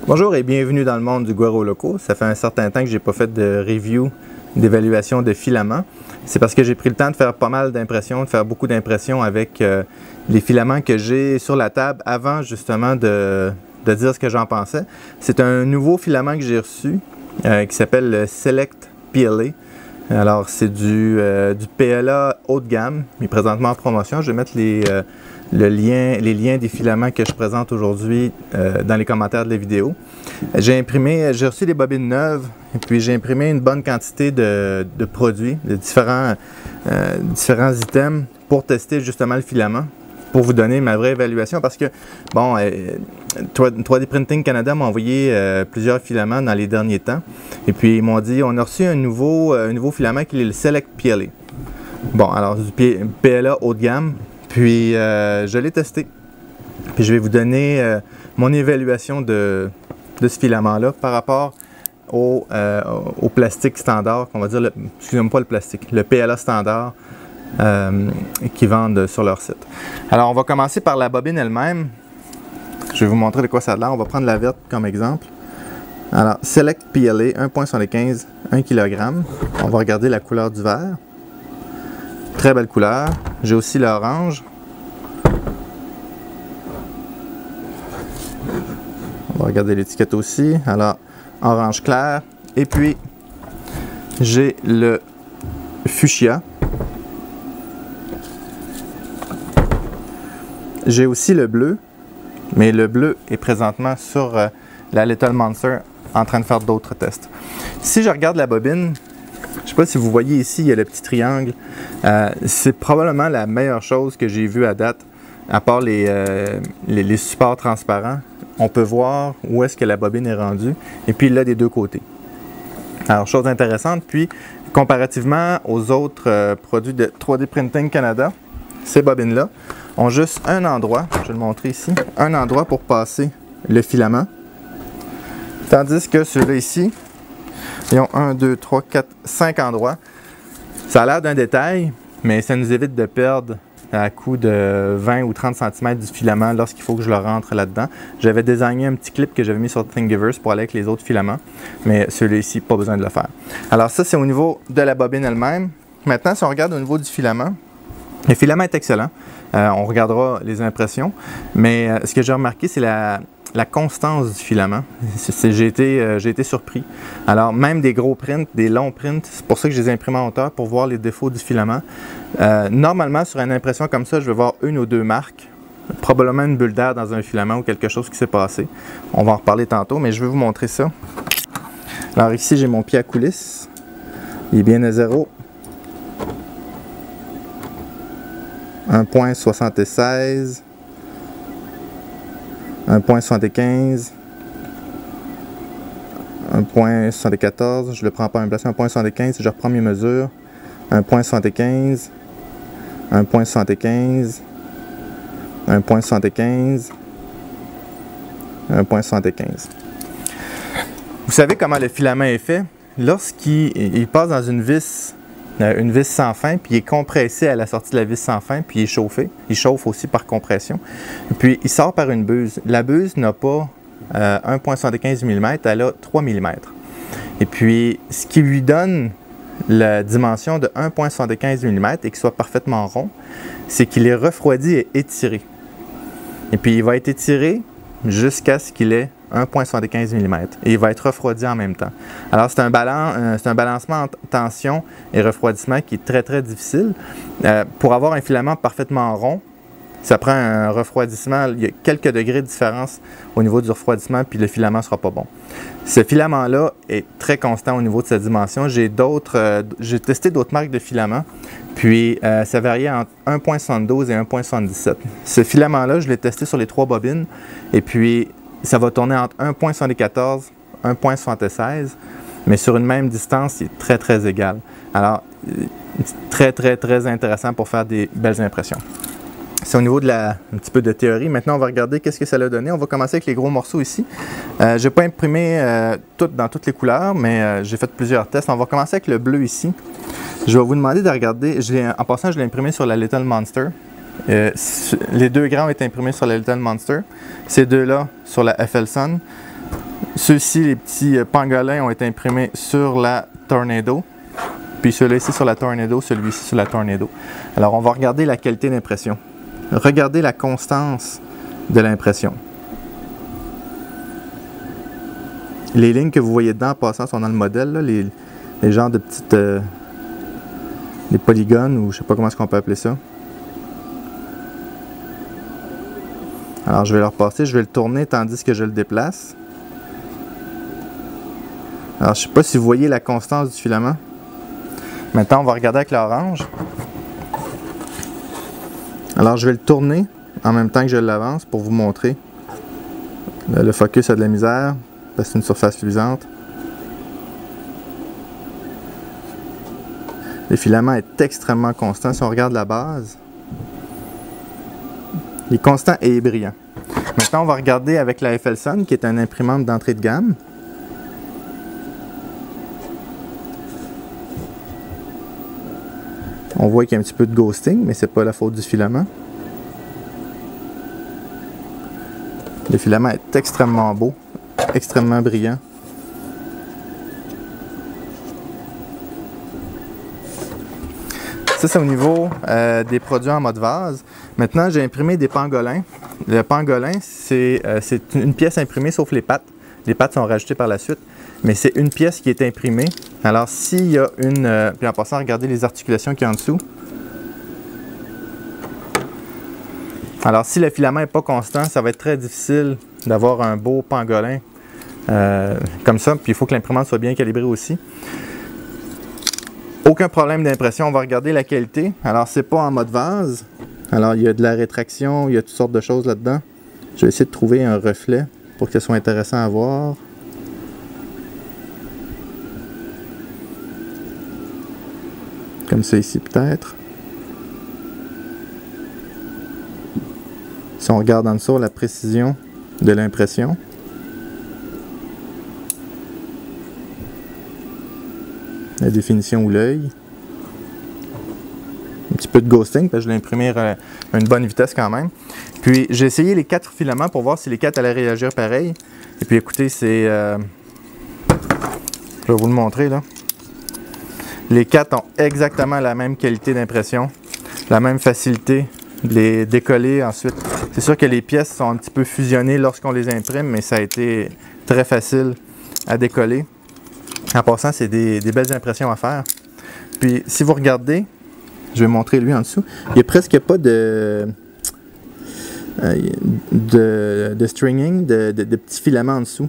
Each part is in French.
Bonjour et bienvenue dans le monde du Guaro Loco. Ça fait un certain temps que j'ai pas fait de review d'évaluation de filaments. C'est parce que j'ai pris le temps de faire pas mal d'impressions, de faire beaucoup d'impressions avec les filaments que j'ai sur la table avant justement de dire ce que j'en pensais. C'est un nouveau filament que j'ai reçu qui s'appelle le Select PLA. Alors c'est du PLA haut de gamme, il est présentement en promotion. Je vais mettre les liens des filaments que je présente aujourd'hui dans les commentaires de la vidéo. J'ai reçu des bobines neuves et puis j'ai imprimé une bonne quantité de produits, de différents items pour tester justement le filament, pour vous donner ma vraie évaluation parce que, bon, 3D Printing Canada m'a envoyé plusieurs filaments dans les derniers temps et puis ils m'ont dit on a reçu un nouveau filament qui est le Select PLA. Bon, alors du PLA haut de gamme. Puis je l'ai testé. Puis je vais vous donner mon évaluation de ce filament-là par rapport au plastique standard, on va dire, excusez-moi pas le plastique, le PLA standard qu'ils vendent sur leur site. Alors on va commencer par la bobine elle-même. Je vais vous montrer de quoi ça a l'air. On va prendre la verte comme exemple. Alors, Select PLA 1.75, 1 kg. On va regarder la couleur du verre. Très belle couleur. J'ai aussi l'orange. On va regarder l'étiquette aussi. Alors, orange clair. Et puis, j'ai le fuchsia. J'ai aussi le bleu. Mais le bleu est présentement sur la Little Monster en train de faire d'autres tests. Si je regarde la bobine, je ne sais pas si vous voyez ici, il y a le petit triangle. C'est probablement la meilleure chose que j'ai vue à date, à part les supports transparents. On peut voir où est-ce que la bobine est rendue, et puis là des deux côtés. Alors, chose intéressante, puis comparativement aux autres produits de 3D Printing Canada, ces bobines-là ont juste un endroit, je vais le montrer ici, un endroit pour passer le filament. Tandis que ceux-là ici, ils ont 1, 2, 3, 4, 5 endroits. Ça a l'air d'un détail, mais ça nous évite de perdre à coup de 20 ou 30 cm du filament lorsqu'il faut que je le rentre là-dedans. J'avais designé un petit clip que j'avais mis sur Thingiverse pour aller avec les autres filaments, mais celui-là ici, pas besoin de le faire. Alors ça, c'est au niveau de la bobine elle-même. Maintenant, si on regarde au niveau du filament, le filament est excellent. On regardera les impressions, mais ce que j'ai remarqué, c'est la constance du filament. J'ai été surpris. Alors, même des gros prints, des longs prints, c'est pour ça que je les imprime en hauteur, pour voir les défauts du filament. Normalement, sur une impression comme ça, je vais voir une ou deux marques, probablement une bulle d'air dans un filament ou quelque chose qui s'est passé. On va en reparler tantôt, mais je vais vous montrer ça. Alors ici, j'ai mon pied à coulisse. Il est bien à 0. 1.76, 1.75, 1.74, je le prends pas en place, 1.75, je reprends mes mesures, 1.75, 1.75, 1.75, 1.75. Vous savez comment le filament est fait? Lorsqu'il passe dans une vis sans fin, puis il est compressé à la sortie de la vis sans fin, puis il est chauffé. Il chauffe aussi par compression. Puis il sort par une buse. La buse n'a pas 1.75 mm, elle a 3 mm. Et puis, ce qui lui donne la dimension de 1.75 mm et qu'il soit parfaitement rond, c'est qu'il est refroidi et étiré. Et puis, il va être étiré jusqu'à ce qu'il ait 1.75 mm et il va être refroidi en même temps. Alors c'est un balancement entre tension et refroidissement qui est très très difficile. Pour avoir un filament parfaitement rond, ça prend un refroidissement, il y a quelques degrés de différence au niveau du refroidissement puis le filament ne sera pas bon. Ce filament-là est très constant au niveau de sa dimension. J'ai testé d'autres marques de filaments, puis ça variait entre 1.72 et 1.77. Ce filament-là, je l'ai testé sur les 3 bobines et puis ça va tourner entre 1.74 et 1.76, mais sur une même distance, c'est très très égal. Alors, très très très intéressant pour faire des belles impressions. C'est au niveau de un petit peu de théorie. Maintenant, on va regarder qu'est-ce que ça a donné. On va commencer avec les gros morceaux ici. Je n'ai pas imprimé dans toutes les couleurs, mais j'ai fait plusieurs tests. On va commencer avec le bleu ici. Je vais vous demander de regarder. En passant, je l'ai imprimé sur la Little Monster. Les 2 grands ont été imprimés sur la Little Monster. Ces deux-là sur la FL Sun. Ceux-ci, les petits pangolins, ont été imprimés sur la Tornado. Puis celui-là ici sur la Tornado, celui-ci sur la Tornado. Alors, on va regarder la qualité d'impression. Regardez la constance de l'impression. Les lignes que vous voyez dedans en passant sont dans le modèle, là, les genres de petites... les polygones, ou je sais pas comment est-ce qu'on peut appeler ça. Alors, je vais le repasser, je vais le tourner tandis que je le déplace. Alors, je ne sais pas si vous voyez la constance du filament. Maintenant, on va regarder avec l'orange. Alors, je vais le tourner en même temps que je l'avance pour vous montrer. Le focus a de la misère parce que c'est une surface luisante. Le filament est extrêmement constant. Si on regarde la base, il est constant et brillant. Maintenant, on va regarder avec la FLSun, qui est une imprimante d'entrée de gamme. On voit qu'il y a un petit peu de ghosting, mais ce n'est pas la faute du filament. Le filament est extrêmement beau, extrêmement brillant. Ça, c'est au niveau des produits en mode vase. Maintenant, j'ai imprimé des pangolins. Le pangolin, c'est une pièce imprimée sauf les pattes. Les pattes sont rajoutées par la suite. Mais c'est une pièce qui est imprimée. Alors, s'il y a une... puis en passant, regardez les articulations qu'il y a en dessous. Alors, si le filament n'est pas constant, ça va être très difficile d'avoir un beau pangolin comme ça. Puis, il faut que l'imprimante soit bien calibrée aussi. Aucun problème d'impression. On va regarder la qualité. Alors, c'est pas en mode vase. Alors, il y a de la rétraction, il y a toutes sortes de choses là-dedans. Je vais essayer de trouver un reflet pour que ce soit intéressant à voir. Comme ça ici, peut-être. Si on regarde en dessous la précision de l'impression. La définition ou l'œil. Un petit peu de ghosting, parce que je l'ai imprimé à une bonne vitesse quand même. Puis j'ai essayé les 4 filaments pour voir si les 4 allaient réagir pareil. Et puis écoutez, c'est... je vais vous le montrer là. Les 4 ont exactement la même qualité d'impression, la même facilité de les décoller ensuite. C'est sûr que les pièces sont un petit peu fusionnées lorsqu'on les imprime, mais ça a été très facile à décoller. En passant, c'est des belles impressions à faire. Puis, si vous regardez, je vais montrer lui en dessous, il n'y a presque pas de stringing, de petits filaments en dessous.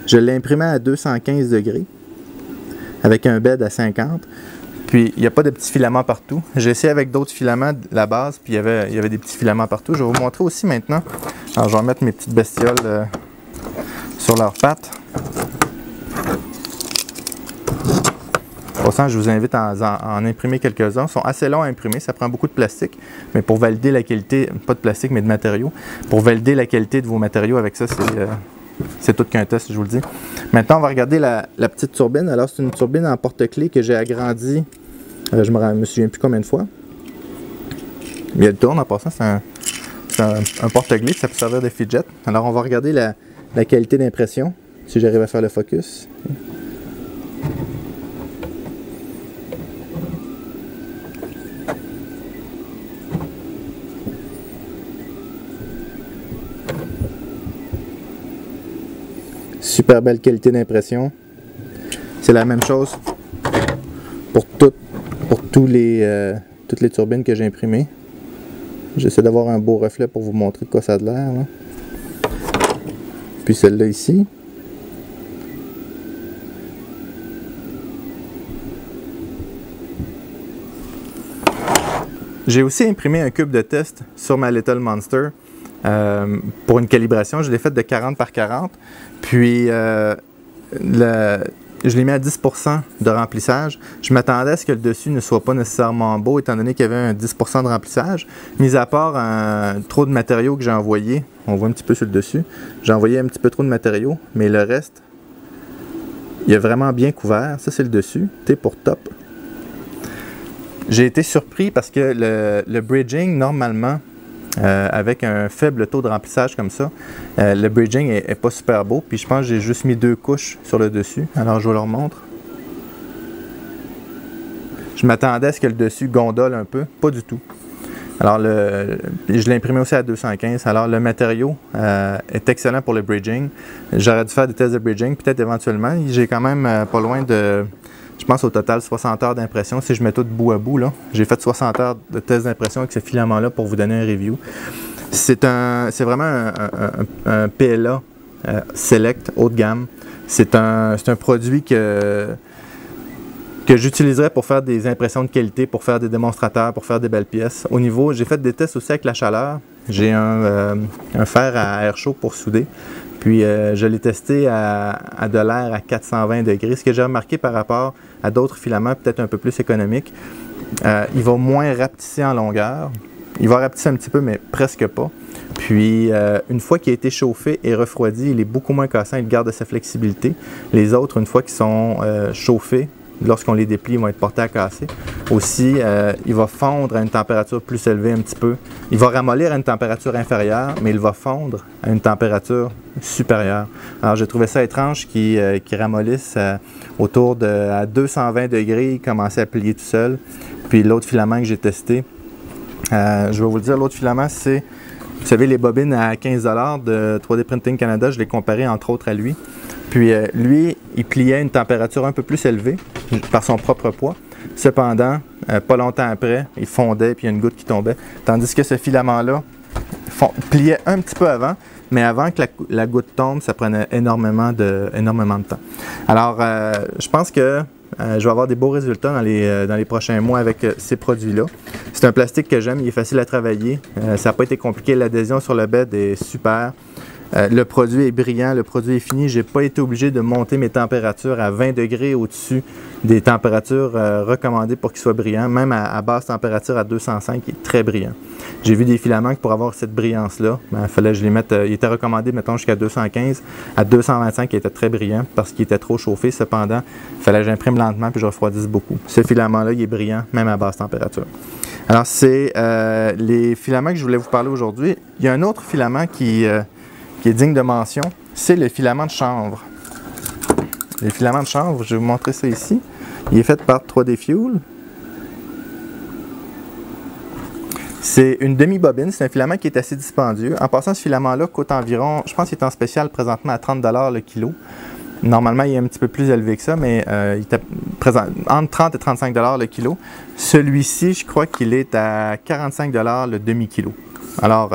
Je l'ai imprimé à 215 degrés, avec un bed à 50. Puis, il n'y a pas de petits filaments partout. J'ai essayé avec d'autres filaments de la base, puis il y avait des petits filaments partout. Je vais vous montrer aussi maintenant. Alors, je vais mettre mes petites bestioles sur leurs pattes. Pour ça, je vous invite à en imprimer quelques-uns. Ils sont assez longs à imprimer, ça prend beaucoup de plastique. Mais pour valider la qualité, pas de plastique, mais de matériaux, pour valider la qualité de vos matériaux avec ça, c'est tout qu'un test, je vous le dis. Maintenant, on va regarder la petite turbine. Alors, c'est une turbine en porte-clés que j'ai agrandie, je me souviens plus combien de fois. Mais elle tourne en passant, c'est un porte-clés, ça peut servir de fidget. Alors, on va regarder la qualité d'impression, si j'arrive à faire le focus. Super belle qualité d'impression. C'est la même chose pour toutes les turbines que j'ai imprimées. J'essaie d'avoir un beau reflet pour vous montrer de quoi ça a l'air. Puis celle-là ici. J'ai aussi imprimé un cube de test sur ma Little Monster. Pour une calibration, je l'ai faite de 40 par 40. Puis, je l'ai mis à 10% de remplissage. Je m'attendais à ce que le dessus ne soit pas nécessairement beau, étant donné qu'il y avait un 10% de remplissage. Mis à part trop de matériaux que j'ai envoyé, on voit un petit peu sur le dessus. J'ai envoyé un petit peu trop de matériaux, mais le reste, il est vraiment bien couvert. Ça, c'est le dessus. T pour top. J'ai été surpris parce que le bridging, normalement, avec un faible taux de remplissage comme ça, le bridging est pas super beau. Puis je pense que j'ai juste mis 2 couches sur le dessus. Alors je vous le remontre. Je m'attendais à ce que le dessus gondole un peu, pas du tout. Alors je l'ai imprimé aussi à 215. Alors le matériau est excellent pour le bridging. J'aurais dû faire des tests de bridging, peut-être éventuellement. J'ai quand même pas loin de, je pense au total 60 heures d'impression. Si je mets tout bout à bout, j'ai fait 60 heures de tests d'impression avec ce filament-là pour vous donner un review. C'est vraiment un PLA Select haut de gamme. C'est un produit que j'utiliserais pour faire des impressions de qualité, pour faire des démonstrateurs, pour faire des belles pièces. Au niveau, j'ai fait des tests aussi avec la chaleur. J'ai un fer à air chaud pour souder. Puis je l'ai testé à de l'air à 420 degrés. Ce que j'ai remarqué par rapport à d'autres filaments, peut-être un peu plus économiques, il va moins rapetisser en longueur. Il va rapetisser un petit peu, mais presque pas. Puis, une fois qu'il a été chauffé et refroidi, il est beaucoup moins cassant, il garde sa flexibilité. Les autres, une fois qu'ils sont chauffés, lorsqu'on les déplie, ils vont être portés à casser. Aussi, il va fondre à une température plus élevée un petit peu. Il va ramollir à une température inférieure, mais il va fondre à une température supérieure. Alors, j'ai trouvé ça étrange qu'il ramollisse autour de 220 degrés, il commençait à plier tout seul. Puis l'autre filament que j'ai testé, je vais vous le dire, l'autre filament, c'est, vous savez, les bobines à 15 $ de 3D Printing Canada, je l'ai comparé entre autres à lui. Puis lui, il pliait à une température un peu plus élevée par son propre poids. Cependant, pas longtemps après, il fondait puis il y a une goutte qui tombait. Tandis que ce filament-là pliait un petit peu avant, mais avant que la goutte tombe, ça prenait énormément de temps. Alors, je pense que je vais avoir des beaux résultats dans les prochains mois avec ces produits-là. C'est un plastique que j'aime, il est facile à travailler. Ça n'a pas été compliqué, l'adhésion sur le bed est super. Le produit est brillant, le produit est fini. Je n'ai pas été obligé de monter mes températures à 20 degrés au-dessus des températures recommandées pour qu'il soit brillant. Même à basse température, à 205, il est très brillant. J'ai vu des filaments que pour avoir cette brillance-là, il fallait que je les mette. Il était recommandé, mettons, jusqu'à 215. À 225, il était très brillant parce qu'il était trop chauffé. Cependant, il fallait que j'imprime lentement puis je refroidisse beaucoup. Ce filament-là, il est brillant, même à basse température. Alors, c'est les filaments que je voulais vous parler aujourd'hui. Il y a un autre filament qui est digne de mention, c'est le filament de chanvre. Le filament de chanvre, je vais vous montrer ça ici. Il est fait par 3D Fuel. C'est une demi-bobine, c'est un filament qui est assez dispendieux. En passant, ce filament-là coûte environ, je pense qu'il est en spécial présentement à 30 $ le kilo. Normalement, il est un petit peu plus élevé que ça, mais il était entre 30 et 35 $ le kilo. Celui-ci, je crois qu'il est à 45 $ le demi-kilo. Alors,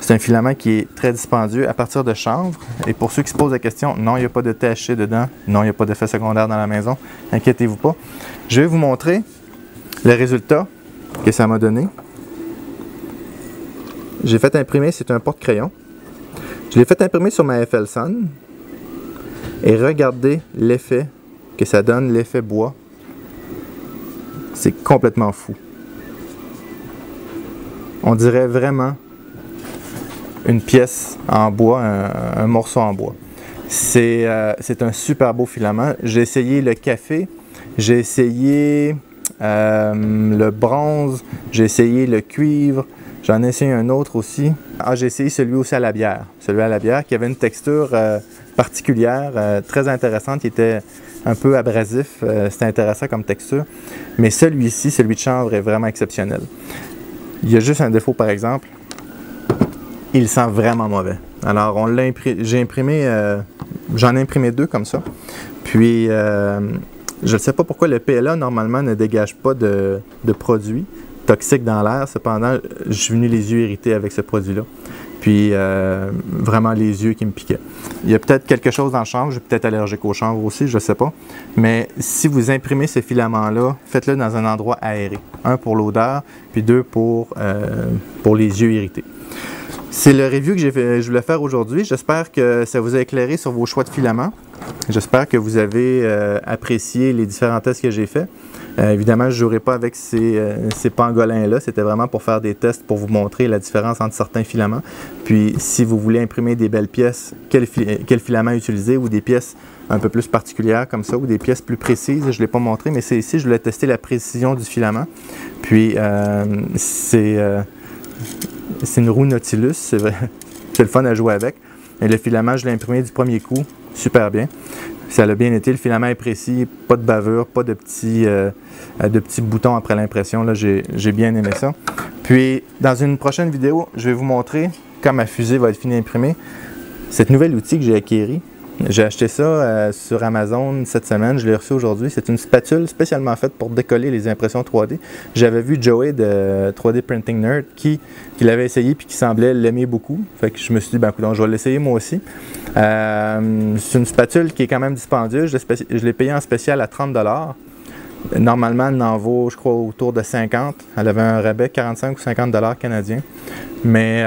c'est un filament qui est très dispendieux à partir de chanvre. Et pour ceux qui se posent la question, non, il n'y a pas de THC dedans. Non, il n'y a pas d'effet secondaire dans la maison. Inquiétez-vous pas. Je vais vous montrer le résultat que ça m'a donné. J'ai fait imprimer, c'est un porte-crayon. Je l'ai fait imprimer sur ma FL Sun. Et regardez l'effet que ça donne, l'effet bois. C'est complètement fou. On dirait vraiment une pièce en bois, un morceau en bois. C'est un super beau filament. J'ai essayé le café, j'ai essayé le bronze, j'ai essayé le cuivre, j'en ai essayé un autre aussi. Ah, j'ai essayé celui aussi à la bière. Celui à la bière qui avait une texture particulière, très intéressante, qui était un peu abrasif. C'était intéressant comme texture. Mais celui-ci, celui de chanvre, est vraiment exceptionnel. Il y a juste un défaut, par exemple. Il sent vraiment mauvais. Alors, j'ai imprimé, j'en ai imprimé 2 comme ça. Puis, je ne sais pas pourquoi le PLA, normalement, ne dégage pas de produits toxiques dans l'air. Cependant, je suis venu les yeux irrités avec ce produit-là. Puis, vraiment les yeux qui me piquaient. Il y a peut-être quelque chose dans le chanvre. Je suis peut-être allergique au chanvre aussi, je ne sais pas. Mais si vous imprimez ces filaments-là, faites-le dans un endroit aéré. 1 pour l'odeur, puis 2 pour les yeux irrités. C'est le review que je voulais faire aujourd'hui. J'espère que ça vous a éclairé sur vos choix de filaments. J'espère que vous avez apprécié les différents tests que j'ai faits. Évidemment, je ne jouerai pas avec ces pangolins-là. C'était vraiment pour faire des tests pour vous montrer la différence entre certains filaments. Puis, si vous voulez imprimer des belles pièces, quel filament utiliser ou des pièces un peu plus particulières comme ça ou des pièces plus précises. Je ne l'ai pas montré, mais c'est ici, je voulais tester la précision du filament. Puis, c'est C'est une roue Nautilus, c'est vrai. C'est le fun à jouer avec. Et le filament, je l'ai imprimé du premier coup, super bien. Ça a bien été, le filament est précis, pas de bavure, pas de petits boutons après l'impression. Là, j'ai bien aimé ça. Puis, dans une prochaine vidéo, je vais vous montrer quand ma fusée va être finie d'imprimée. Cet nouvel outil que j'ai acquis. J'ai acheté ça sur Amazon cette semaine, je l'ai reçu aujourd'hui. C'est une spatule spécialement faite pour décoller les impressions 3D. J'avais vu Joey de 3D Printing Nerd qui l'avait essayé et qui semblait l'aimer beaucoup. Fait que je me suis dit, ben écoute, je vais l'essayer moi aussi. C'est une spatule qui est quand même dispendieuse. Je l'ai payée en spécial à 30 $. Normalement, elle en vaut, je crois, autour de 50. Elle avait un rabais 45 ou 50 $ canadiens. Mais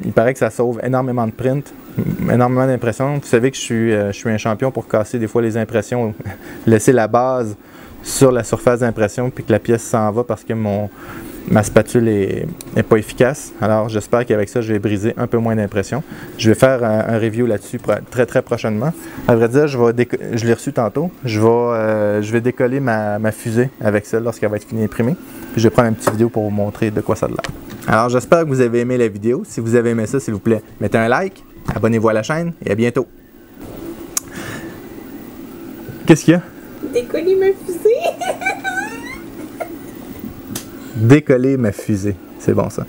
il paraît que ça sauve énormément de print, énormément d'impressions. Vous savez que je suis un champion pour casser des fois les impressions, laisser la base sur la surface d'impression puis que la pièce s'en va parce que ma spatule est pas efficace. Alors j'espère qu'avec ça, je vais briser un peu moins d'impressions. Je vais faire un review là-dessus très prochainement. À vrai dire, je l'ai reçu tantôt. Je vais décoller ma fusée avec ça lorsqu'elle va être finie d'imprimée. Puis je vais prendre une petite vidéo pour vous montrer de quoi ça a l'air. Alors j'espère que vous avez aimé la vidéo. Si vous avez aimé ça, s'il vous plaît, mettez un like, abonnez-vous à la chaîne et à bientôt. Qu'est-ce qu'il y a? Décoller ma fusée. Décoller ma fusée. C'est bon ça.